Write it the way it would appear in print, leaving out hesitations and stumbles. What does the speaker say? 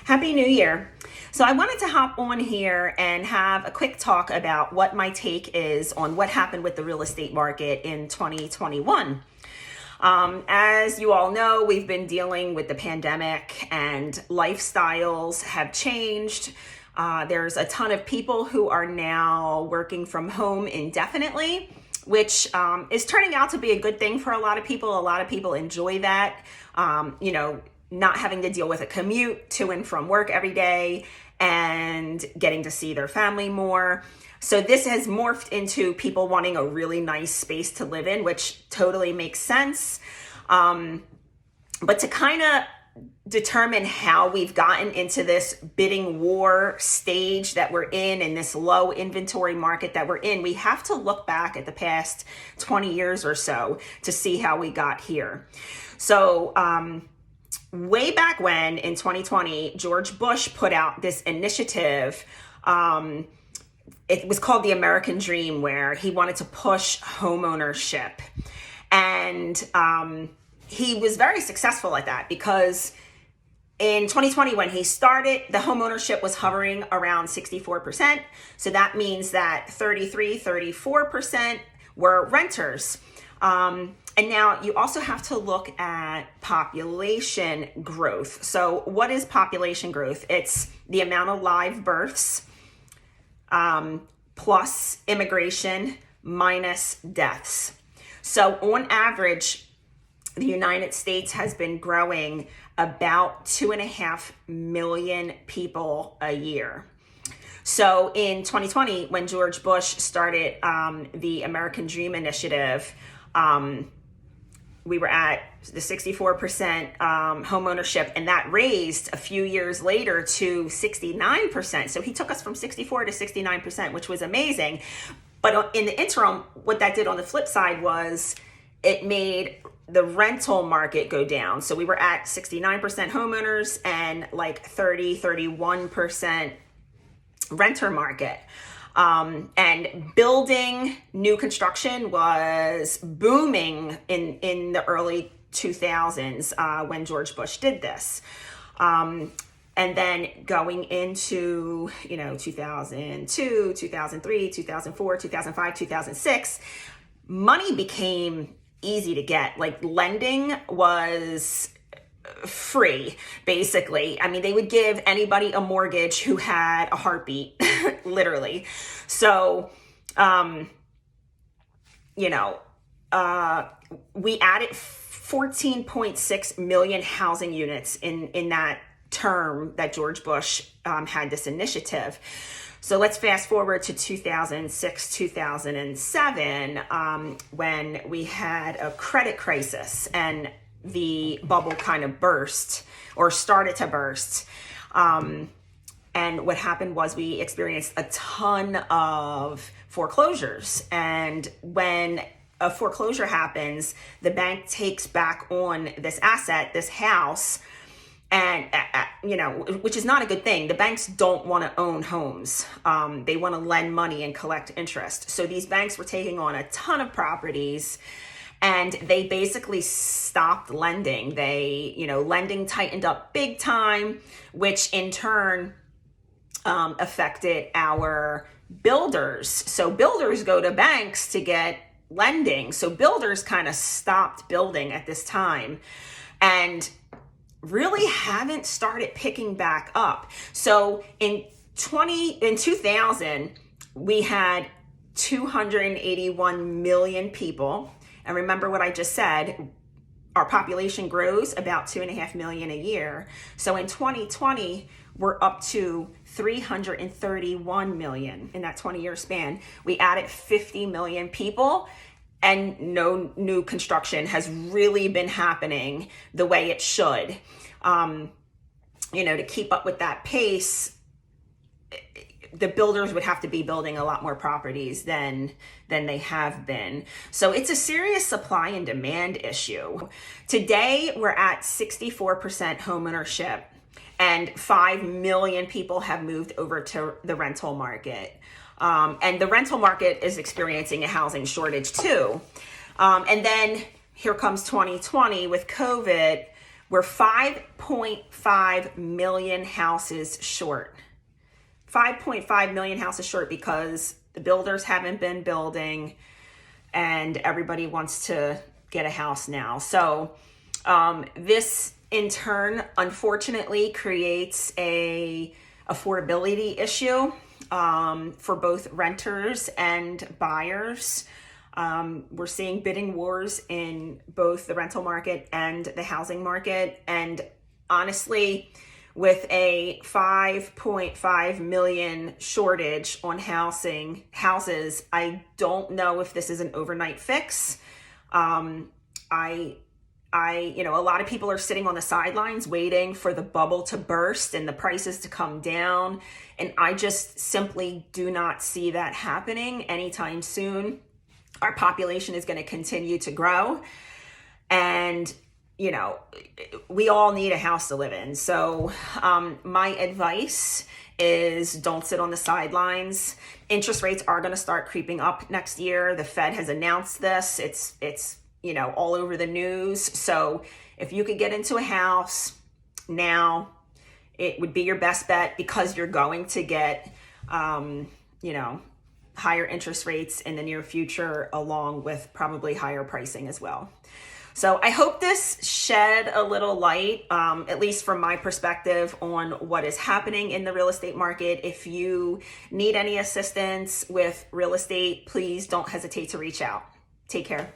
Happy New Year. So I wanted to hop on here and have a quick talk about what my take is on what happened with the real estate market in 2021. As you all know, we've been dealing with the pandemic and lifestyles have changed. There's a ton of people who are now working from home indefinitely, which is turning out to be a good thing for a lot of people. A lot of people enjoy that, not having to deal with a commute to and from work every day and getting to see their family more. So this has morphed into people wanting a really nice space to live in, which totally makes sense. But to kind of determine how we've gotten into this bidding war stage that we're in this low inventory market that we're in, we have to look back at the past 20 years or so to see how we got here. So way back when in 2020, George Bush put out this initiative. It was called the American Dream, where he wanted to push homeownership. And he was very successful at that because in 2020, when he started, the homeownership was hovering around 64%. So that means that 34% were renters. And now you also have to look at population growth. So what is population growth? It's the amount of live births plus immigration minus deaths. So on average, the United States has been growing about 2.5 million people a year. So in 2020, when George Bush started the American Dream Initiative, we were at the 64% home ownership, and that raised a few years later to 69%. So he took us from 64 to 69%, which was amazing. But in the interim, what that did on the flip side was it made the rental market go down. So we were at 69% homeowners and like 31% renter market. And building new construction was booming in the early 2000s when George Bush did this. And then going into, 2002, 2003, 2004, 2005, 2006, money became easy to get. Like lending was free, basically. I mean, they would give anybody a mortgage who had a heartbeat, literally. So, we added 14.6 million housing units in that term that George Bush had this initiative. So let's fast forward to 2006, 2007, when we had a credit crisis and the bubble kind of burst or started to burst. And what happened was we experienced a ton of foreclosures. And when a foreclosure happens, the bank takes back on this asset, this house, and, which is not a good thing. The banks don't want to own homes. They want to lend money and collect interest. So these banks were taking on a ton of properties, and they basically stopped lending. Lending tightened up big time, which in turn affected our builders. So builders go to banks to get lending. So builders kind of stopped building at this time and really haven't started picking back up. So in 2000, we had 281 million people. And remember what I just said, our population grows about 2.5 million a year. So in 2020, we're up to 331 million in that 20-year span. We added 50 million people, and no new construction has really been happening the way it should. To keep up with that pace, the builders would have to be building a lot more properties than they have been. So it's a serious supply and demand issue. Today, we're at 64% homeownership, and 5 million people have moved over to the rental market. And the rental market is experiencing a housing shortage too. And then here comes 2020 with COVID. We're 5.5 million houses short. 5.5 million houses short because the builders haven't been building and everybody wants to get a house now. So this in turn, unfortunately, creates a affordability issue for both renters and buyers. We're seeing bidding wars in both the rental market and the housing market. And honestly, with a 5.5 million shortage on houses, I don't know if this is an overnight fix. A lot of people are sitting on the sidelines waiting for the bubble to burst and the prices to come down. And I just simply do not see that happening anytime soon. Our population is going to continue to grow. And, we all need a house to live in. So my advice is don't sit on the sidelines. Interest rates are going to start creeping up next year. The Fed has announced this. It's all over the news. So if you could get into a house now, it would be your best bet because you're going to get, higher interest rates in the near future, along with probably higher pricing as well. So I hope this shed a little light, at least from my perspective, on what is happening in the real estate market. If you need any assistance with real estate, please don't hesitate to reach out. Take care.